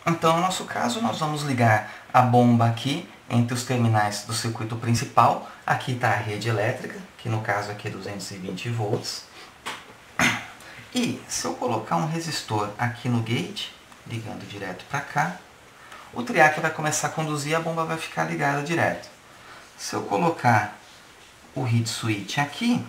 Então, no nosso caso, nós vamos ligar a bomba aqui entre os terminais do circuito principal. Aqui está a rede elétrica, que no caso aqui é 220 volts. E se eu colocar um resistor aqui no gate, ligando direto para cá, o triac vai começar a conduzir e a bomba vai ficar ligada direto. Se eu colocar o heat switch aqui,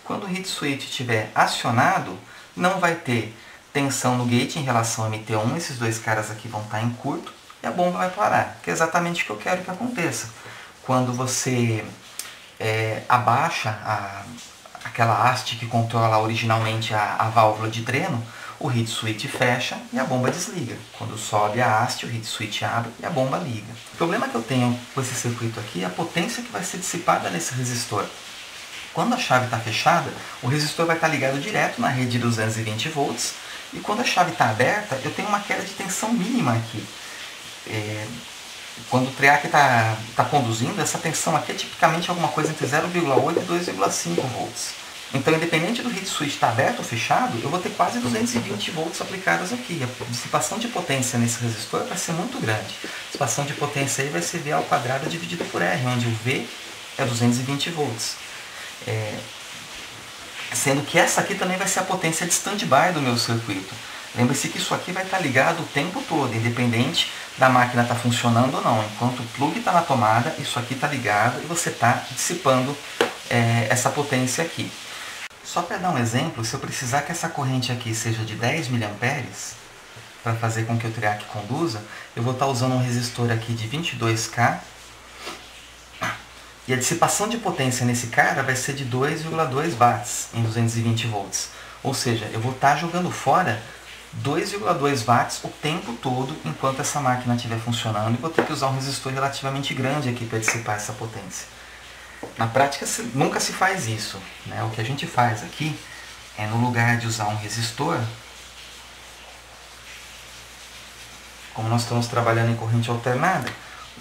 quando o heat switch estiver acionado, não vai ter tensão no gate em relação a MT1, esses dois caras aqui vão estar em curto e a bomba vai parar, que é exatamente o que eu quero que aconteça. Quando você abaixa aquela haste que controla originalmente a válvula de dreno, o heat switch fecha e a bomba desliga. Quando sobe a haste, o heat switch abre e a bomba liga. O problema que eu tenho com esse circuito aqui é a potência que vai ser dissipada nesse resistor. Quando a chave está fechada, o resistor vai estar ligado direto na rede de 220 volts, e quando a chave está aberta, eu tenho uma queda de tensão mínima aqui. Quando o triac está conduzindo, essa tensão aqui é tipicamente alguma coisa entre 0,8 e 2,5 volts. Então, independente do heat switch estar aberto ou fechado, eu vou ter quase 220 volts aplicados aqui. A dissipação de potência nesse resistor vai ser muito grande. A dissipação de potência aí vai ser V ao quadrado dividido por R, onde o V é 220 volts. Sendo que essa aqui também vai ser a potência de stand-by do meu circuito. Lembre-se que isso aqui vai estar ligado o tempo todo, independente da máquina estar funcionando ou não. Enquanto o plug está na tomada, isso aqui está ligado e você está dissipando essa potência aqui. Só para dar um exemplo, se eu precisar que essa corrente aqui seja de 10 mA, para fazer com que o triac conduza, eu vou estar usando um resistor aqui de 22K, e a dissipação de potência nesse cara vai ser de 2,2 watts em 220 volts. Ou seja, eu vou estar jogando fora 2,2 watts o tempo todo enquanto essa máquina estiver funcionando, e vou ter que usar um resistor relativamente grande aqui para dissipar essa potência. Na prática nunca se faz isso, né? O que a gente faz aqui é, no lugar de usar um resistor, como nós estamos trabalhando em corrente alternada,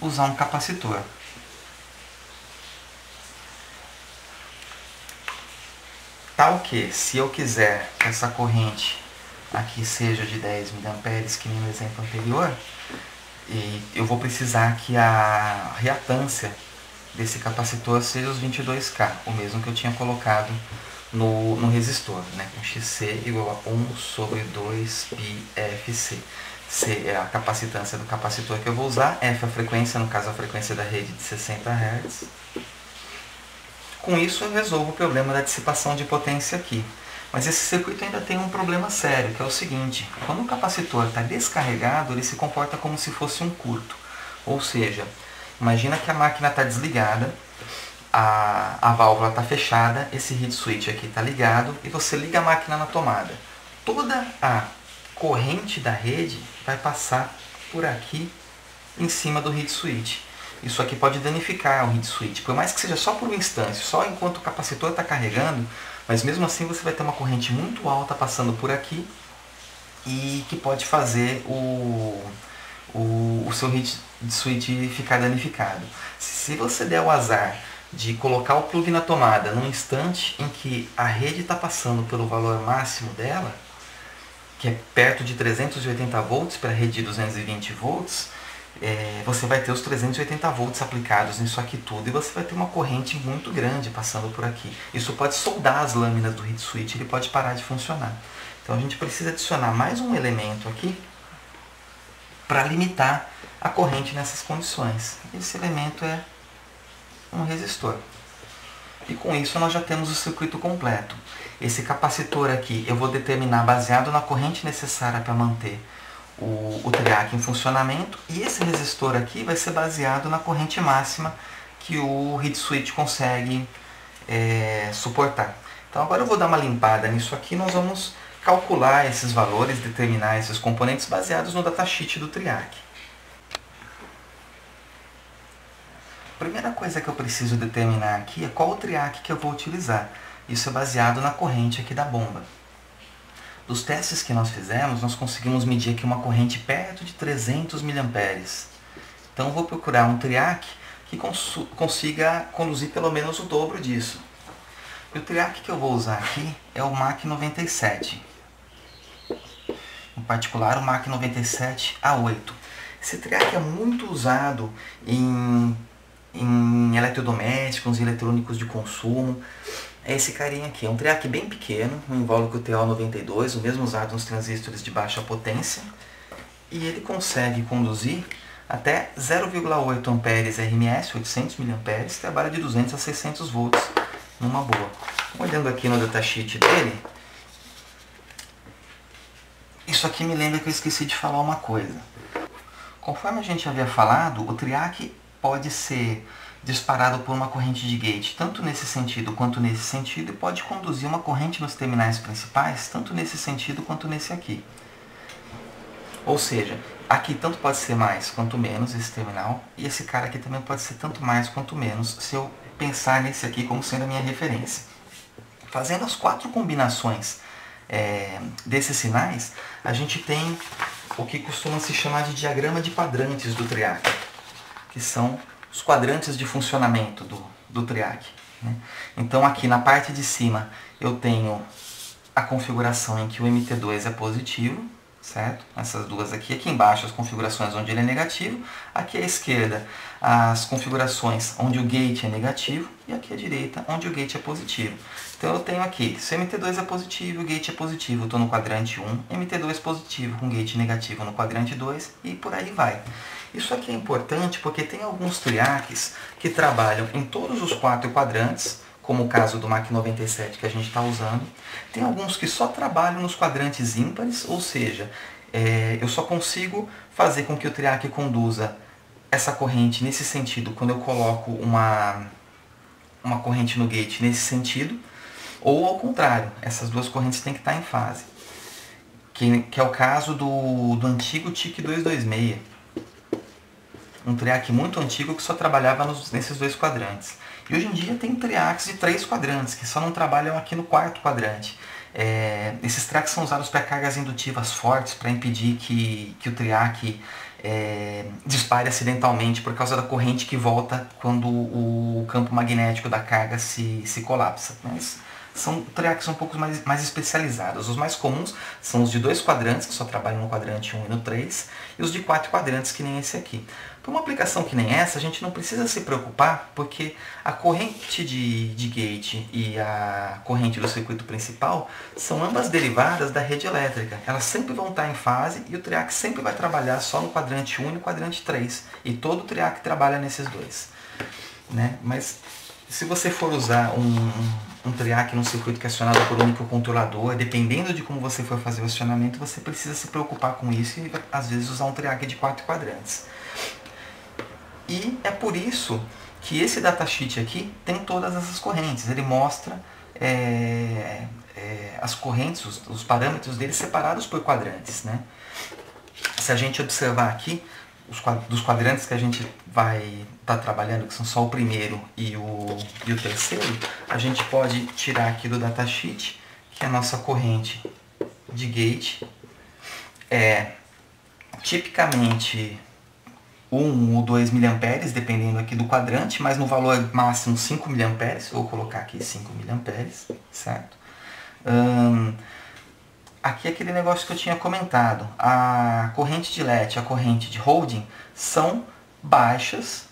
usar um capacitor. Tal que, se eu quiser que essa corrente aqui seja de 10 mA, que nem no exemplo anterior, eu vou precisar que a reatância desse capacitor seja os 22K, o mesmo que eu tinha colocado no resistor, né? Com XC igual a 1 sobre 2πfc. C é a capacitância do capacitor que eu vou usar, F é a frequência, no caso a frequência da rede de 60 Hz. Com isso eu resolvo o problema da dissipação de potência aqui. Mas esse circuito ainda tem um problema sério, que é o seguinte: quando o capacitor está descarregado, ele se comporta como se fosse um curto. Ou seja, imagina que a máquina está desligada, a válvula está fechada, esse heat switch aqui está ligado e você liga a máquina na tomada. Toda a corrente da rede vai passar por aqui em cima do heat switch. Isso aqui pode danificar o heat switch, por mais que seja só por um instante, só enquanto o capacitor está carregando, mas mesmo assim você vai ter uma corrente muito alta passando por aqui e que pode fazer o seu heat switch ficar danificado. Se você der o azar de colocar o plug na tomada num instante em que a rede está passando pelo valor máximo dela, que é perto de 380 volts para a rede de 220 volts, você vai ter os 380 volts aplicados nisso aqui tudo e você vai ter uma corrente muito grande passando por aqui. Isso pode soldar as lâminas do heat switch, ele pode parar de funcionar. Então a gente precisa adicionar mais um elemento aqui para limitar a corrente nessas condições. Esse elemento é um resistor. E com isso nós já temos o circuito completo. Esse capacitor aqui eu vou determinar baseado na corrente necessária para manter o triac em funcionamento, e esse resistor aqui vai ser baseado na corrente máxima que o heat switch consegue suportar. Então agora eu vou dar uma limpada nisso aqui, nós vamos calcular esses valores, determinar esses componentes baseados no datasheet do triac. A primeira coisa que eu preciso determinar aqui é qual o triac que eu vou utilizar. Isso é baseado na corrente aqui da bomba. Dos testes que nós fizemos, nós conseguimos medir aqui uma corrente perto de 300 mA. Então eu vou procurar um triac que consiga conduzir pelo menos o dobro disso. E o triac que eu vou usar aqui é o MAC 97. particular o MAC 97A8. Esse triac é muito usado em eletrodomésticos e eletrônicos de consumo. É esse carinha aqui, é um triac bem pequeno, um invólucro TO92, o mesmo usado nos transistores de baixa potência, e ele consegue conduzir até 0,8 amperes RMS, 800 mA, trabalha de 200 a 600 volts numa boa. Olhando aqui no datasheet dele, isso aqui me lembra que eu esqueci de falar uma coisa. Conforme a gente havia falado, o triac pode ser disparado por uma corrente de gate, tanto nesse sentido quanto nesse sentido, e pode conduzir uma corrente nos terminais principais, tanto nesse sentido quanto nesse aqui. Ou seja, aqui tanto pode ser mais quanto menos esse terminal, e esse cara aqui também pode ser tanto mais quanto menos, se eu pensar nesse aqui como sendo a minha referência. Fazendo as 4 combinações desses sinais, a gente tem o que costuma se chamar de diagrama de quadrantes do triac, que são os quadrantes de funcionamento do triac, né? Então aqui na parte de cima eu tenho a configuração em que o MT2 é positivo, certo? Essas duas aqui. Aqui embaixo as configurações onde ele é negativo, aqui à esquerda as configurações onde o gate é negativo e aqui à direita onde o gate é positivo. Então eu tenho aqui, se o MT2 é positivo e o gate é positivo, eu estou no quadrante 1, MT2 positivo com gate negativo no quadrante 2 e por aí vai. Isso aqui é importante porque tem alguns triacs que trabalham em todos os 4 quadrantes, como o caso do MAC 97 que a gente está usando. Tem alguns que só trabalham nos quadrantes ímpares, ou seja, eu só consigo fazer com que o triac conduza essa corrente nesse sentido quando eu coloco uma corrente no gate nesse sentido, ou ao contrário, essas duas correntes têm que estar em fase, que é o caso do antigo TIC 226, um triac muito antigo que só trabalhava nesses 2 quadrantes. E hoje em dia tem triacs de 3 quadrantes, que só não trabalham aqui no 4º quadrante. Esses triacs são usados para cargas indutivas fortes, para impedir que o triac dispare acidentalmente por causa da corrente que volta quando o campo magnético da carga se colapsa. Mas são triacs um pouco mais especializados. Os mais comuns são os de 2 quadrantes, que só trabalham no quadrante 1 e no 3, e os de 4 quadrantes, que nem esse aqui. Para uma aplicação que nem essa, a gente não precisa se preocupar, porque a corrente de gate e a corrente do circuito principal são ambas derivadas da rede elétrica. Elas sempre vão estar em fase e o triac sempre vai trabalhar só no quadrante 1 e no quadrante 3. E todo o triac trabalha nesses 2. Né? Mas se você for usar um triac num circuito que é acionado por um microcontrolador, dependendo de como você for fazer o acionamento, você precisa se preocupar com isso e às vezes usar um triac de 4 quadrantes. E é por isso que esse datasheet aqui tem todas essas correntes. Ele mostra as correntes, os parâmetros deles separados por quadrantes, né? Se a gente observar aqui, dos quadrantes que a gente vai estar trabalhando, que são só o primeiro e o terceiro, a gente pode tirar aqui do datasheet que a nossa corrente de gate é tipicamente 1 ou 2 mA, dependendo aqui do quadrante, mas no valor máximo 5 mA, vou colocar aqui 5 mA, certo? Aqui é aquele negócio que eu tinha comentado, a corrente de LED e a corrente de holding são baixas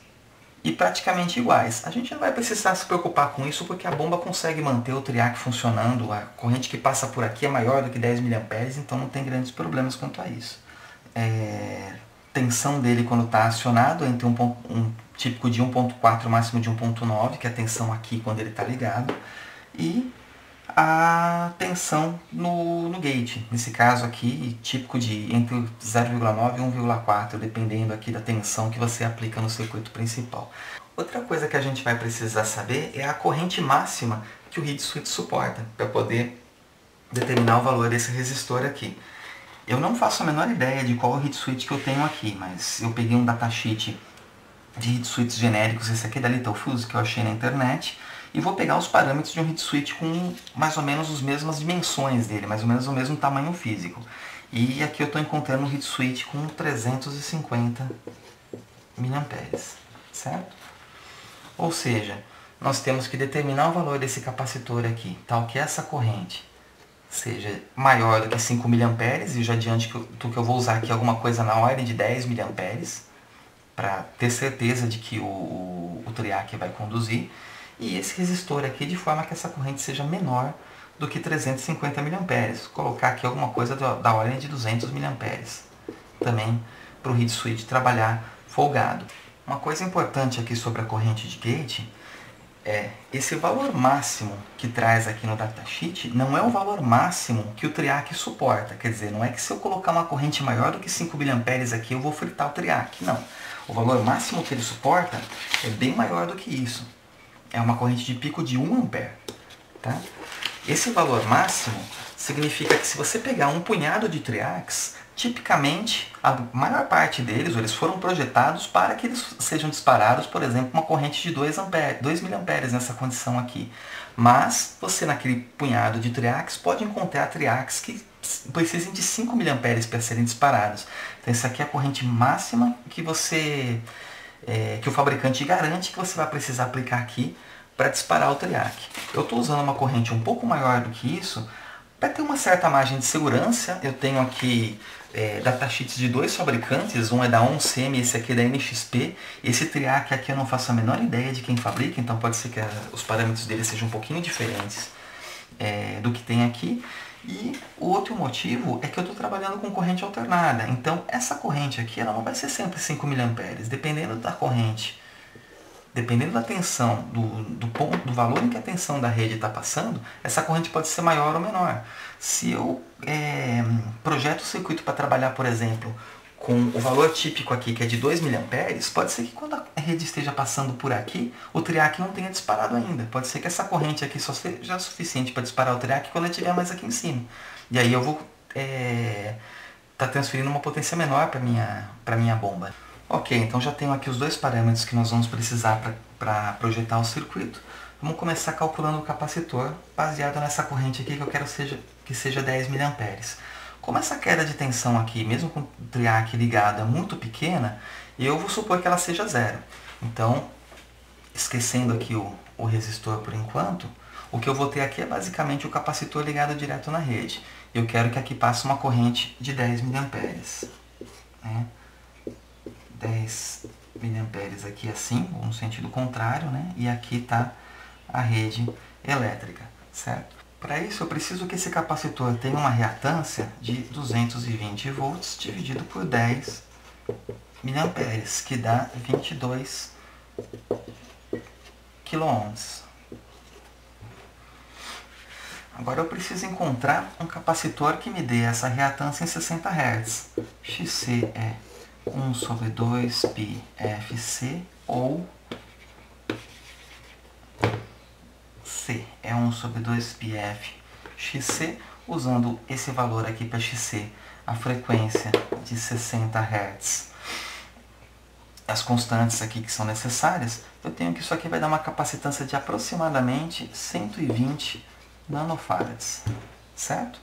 e praticamente iguais. A gente não vai precisar se preocupar com isso porque a bomba consegue manter o triac funcionando, a corrente que passa por aqui é maior do que 10 mA, então não tem grandes problemas quanto a isso. Tensão dele quando está acionado é entre um típico de 1.4 máximo de 1.9, que é a tensão aqui quando ele está ligado, e a tensão no gate, nesse caso aqui típico de entre 0,9 e 1,4, dependendo aqui da tensão que você aplica no circuito principal. Outra coisa que a gente vai precisar saber é a corrente máxima que o heat switch suporta, para poder determinar o valor desse resistor aqui. Eu não faço a menor ideia de qual o heat switch que eu tenho aqui, mas eu peguei um datasheet de heat switches genéricos, esse aqui da Littelfuse, que eu achei na internet, e vou pegar os parâmetros de um heat switch com mais ou menos as mesmas dimensões dele, mais ou menos o mesmo tamanho físico. E aqui eu estou encontrando um heat switch com 350 mA, certo? Ou seja, nós temos que determinar o valor desse capacitor aqui, tal que essa corrente seja maior do que 5 mA, e já adiante que eu vou usar aqui alguma coisa na ordem de 10 mA, para ter certeza de que o triac vai conduzir, e esse resistor aqui de forma que essa corrente seja menor do que 350 mA. Colocar aqui alguma coisa da ordem de 200 mA, também para o heat switch trabalhar folgado. Uma coisa importante aqui sobre a corrente de gate é esse valor máximo que traz aqui no datasheet não é o valor máximo que o triac suporta. Quer dizer, não é que se eu colocar uma corrente maior do que 5 mA aqui eu vou fritar o triac. Não. O valor máximo que ele suporta é bem maior do que isso. É uma corrente de pico de 1 A. Tá? Esse valor máximo significa que se você pegar um punhado de triacs, tipicamente a maior parte deles, eles foram projetados para que eles sejam disparados, por exemplo, uma corrente de 2 mA nessa condição aqui. Mas você naquele punhado de triacs pode encontrar triacs que precisem de 5 mA para serem disparados. Então essa aqui é a corrente máxima que que o fabricante garante que você vai precisar aplicar aqui para disparar o triac. Eu estou usando uma corrente um pouco maior do que isso para ter uma certa margem de segurança. Eu tenho aqui datasheets de 2 fabricantes, um é da OnSemi e esse aqui é da NXP. Esse triac aqui eu não faço a menor ideia de quem fabrica, então pode ser que os parâmetros dele sejam um pouquinho diferentes do que tem aqui. E o outro motivo é que eu estou trabalhando com corrente alternada, então essa corrente aqui ela não vai ser sempre 5 mA, dependendo da corrente. Dependendo da tensão, do valor em que a tensão da rede está passando, essa corrente pode ser maior ou menor. Se eu projeto o circuito para trabalhar, por exemplo, com o valor típico aqui, que é de 2 mA, pode ser que quando a rede esteja passando por aqui, o triac não tenha disparado ainda. Pode ser que essa corrente aqui só seja suficiente para disparar o triac quando ele estiver mais aqui em cima. E aí eu vou estar transferindo uma potência menor para minha bomba. Ok, então já tenho aqui os dois parâmetros que nós vamos precisar para projetar o circuito. Vamos começar calculando o capacitor baseado nessa corrente aqui que eu quero que seja 10 mA. Como essa queda de tensão aqui, mesmo com o triac ligado, é muito pequena, eu vou supor que ela seja zero. Então, esquecendo aqui o resistor por enquanto, o que eu vou ter aqui é basicamente o capacitor ligado direto na rede. Eu quero que aqui passe uma corrente de 10 mA. Né? 10 mA aqui assim, ou no sentido contrário, né? E aqui está a rede elétrica, certo? Para isso eu preciso que esse capacitor tenha uma reatância de 220 volts dividido por 10 mA, que dá 22 kΩ. Agora eu preciso encontrar um capacitor que me dê essa reatância em 60 Hz. XC é 1/2πfc ou C é 1/2πfxc, usando esse valor aqui para xc, a frequência de 60 Hz. As constantes aqui que são necessárias, eu tenho que isso aqui vai dar uma capacitância de aproximadamente 120 nanofarads, certo?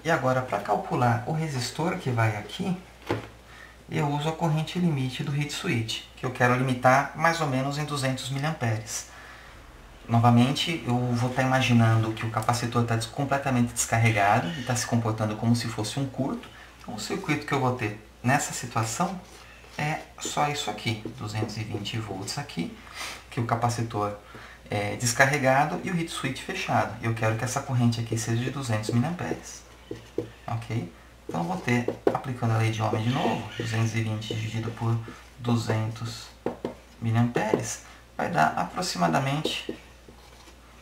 E agora, para calcular o resistor que vai aqui, eu uso a corrente limite do heat switch, que eu quero limitar mais ou menos em 200 mA. Novamente, eu vou estar imaginando que o capacitor está completamente descarregado e está se comportando como se fosse um curto. Então, o circuito que eu vou ter nessa situação é só isso aqui, 220 volts aqui, que o capacitor é descarregado e o heat switch fechado. Eu quero que essa corrente aqui seja de 200 mA. Ok? Então eu vou ter, aplicando a lei de Ohm de novo, 220 dividido por 200 mA, vai dar aproximadamente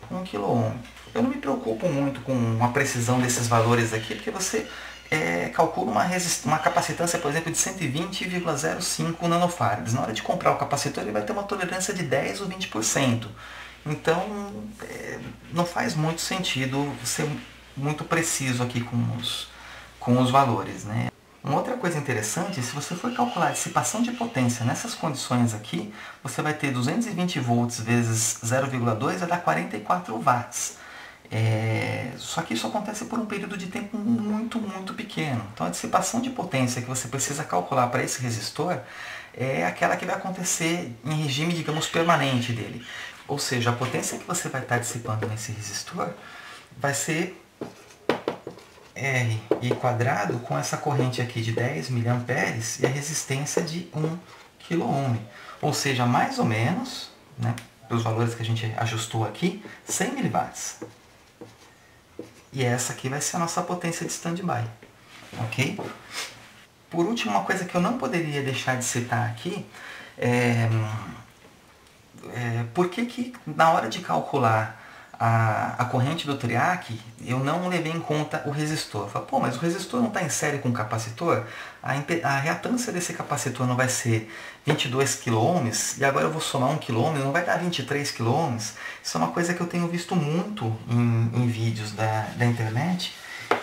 1 kΩ. Eu não me preocupo muito com a precisão desses valores aqui, porque você calcula uma capacitância, por exemplo, de 120,05 nanofarads. Na hora de comprar o capacitor, ele vai ter uma tolerância de 10 ou 20%. Então, não faz muito sentido ser muito preciso aqui com os valores, né? Uma outra coisa interessante, se você for calcular a dissipação de potência nessas condições aqui, você vai ter 220 volts vezes 0,2 vai dar 44 watts. Só que isso acontece por um período de tempo muito, muito pequeno. Então a dissipação de potência que você precisa calcular para esse resistor é aquela que vai acontecer em regime, digamos, permanente dele. Ou seja, a potência que você vai estar dissipando nesse resistor vai ser R I quadrado com essa corrente aqui de 10 mA e a resistência de 1 kΩ. Ou seja, mais ou menos, né, pelos valores que a gente ajustou aqui, 100 mW. E essa aqui vai ser a nossa potência de standby. Ok? Por último, uma coisa que eu não poderia deixar de citar aqui por que na hora de calcular a corrente do triac, eu não levei em conta o resistor. Eu falei, pô, mas o resistor não está em série com o capacitor? A reatância desse capacitor não vai ser 22 kΩ, e agora eu vou somar 1 kΩ, não vai dar 23 kΩ? Isso é uma coisa que eu tenho visto muito em vídeos da internet,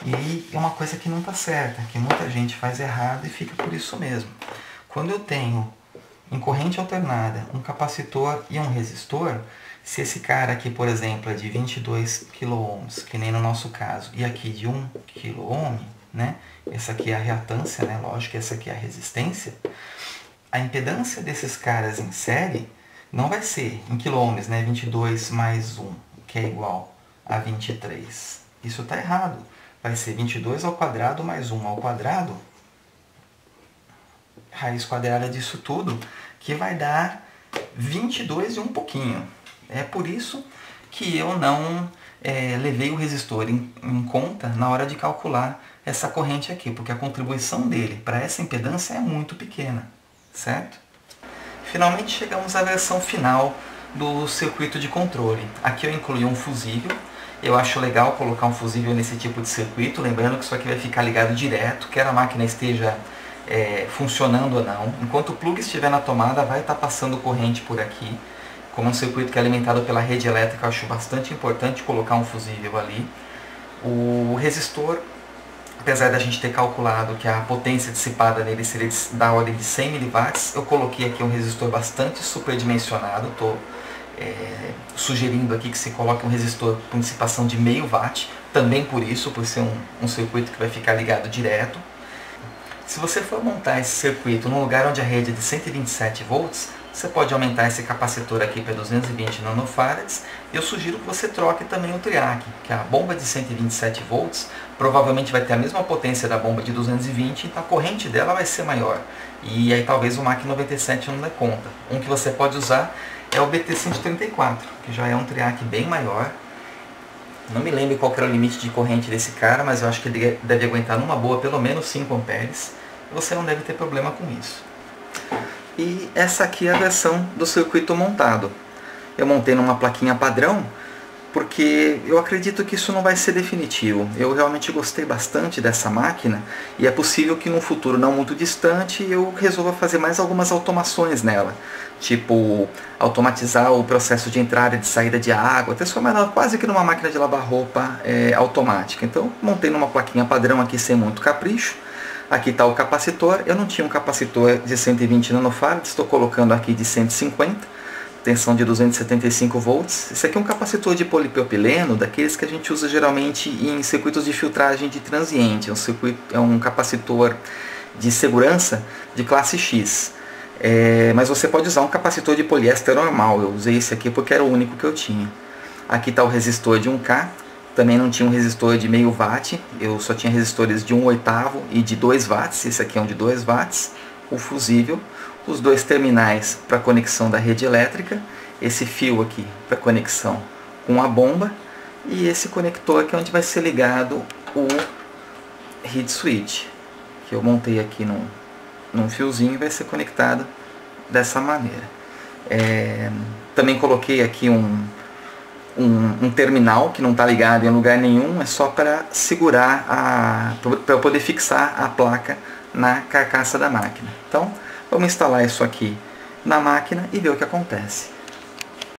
e é uma coisa que não está certa, que muita gente faz errado e fica por isso mesmo. Quando eu tenho em corrente alternada um capacitor e um resistor, se esse cara aqui, por exemplo, é de 22 kΩ, que nem no nosso caso, e aqui de 1 kΩ, né? Essa aqui é a reatância, né? Lógico, essa aqui é a resistência. A impedância desses caras em série não vai ser em quilômetros, né? 22 mais 1, que é igual a 23. Isso está errado. Vai ser 22 ao quadrado mais 1 ao quadrado, raiz quadrada disso tudo, que vai dar 22 e um pouquinho. É por isso que eu não levei o resistor em conta na hora de calcular essa corrente aqui, porque a contribuição dele para essa impedância é muito pequena, certo? Finalmente chegamos à versão final do circuito de controle. Aqui eu incluí um fusível. Eu acho legal colocar um fusível nesse tipo de circuito, lembrando que isso aqui vai ficar ligado direto, quer a máquina esteja funcionando ou não. Enquanto o plug estiver na tomada, vai estar passando corrente por aqui. Como um circuito que é alimentado pela rede elétrica, eu acho bastante importante colocar um fusível ali. O resistor, apesar da gente ter calculado que a potência dissipada nele seria da ordem de 100 mW, eu coloquei aqui um resistor bastante superdimensionado. Estou sugerindo aqui que se coloque um resistor com dissipação de meio watt, também por isso, por ser um circuito que vai ficar ligado direto. Se você for montar esse circuito num lugar onde a rede é de 127 volts, você pode aumentar esse capacitor aqui para 220 nanofarads. Eu sugiro que você troque também o triac, que a bomba de 127 volts provavelmente vai ter a mesma potência da bomba de 220, então a corrente dela vai ser maior. E aí talvez o MAC 97 não dê conta. Um que você pode usar é o BT134, que já é um triac bem maior. Não me lembro qual era o limite de corrente desse cara, mas eu acho que ele deve aguentar numa boa pelo menos 5 amperes. Você não deve ter problema com isso. E essa aqui é a versão do circuito montado. Eu montei numa plaquinha padrão, porque eu acredito que isso não vai ser definitivo. Eu realmente gostei bastante dessa máquina, e é possível que num futuro não muito distante eu resolva fazer mais algumas automações nela. Tipo, automatizar o processo de entrada e de saída de água, transformar ela quase que numa máquina de lavar roupa automática. Então, montei numa plaquinha padrão aqui sem muito capricho. Aqui está o capacitor. Eu não tinha um capacitor de 120 nanofarads, estou colocando aqui de 150, tensão de 275 volts. Esse aqui é um capacitor de polipropileno, daqueles que a gente usa geralmente em circuitos de filtragem de transiente. É um capacitor de segurança de classe X. Mas você pode usar um capacitor de poliéster normal. Eu usei esse aqui porque era o único que eu tinha. Aqui está o resistor de 1K. Também não tinha um resistor de meio watt, eu só tinha resistores de 1/8 e de 2 watts, esse aqui é um de 2 watts, o fusível, os dois terminais para conexão da rede elétrica, esse fio aqui para conexão com a bomba, e esse conector que é onde vai ser ligado o heat switch, que eu montei aqui num fiozinho e vai ser conectado dessa maneira. Também coloquei aqui um terminal que não está ligado em lugar nenhum, é só para segurar, para eu poder fixar a placa na carcaça da máquina. Então, vamos instalar isso aqui na máquina e ver o que acontece.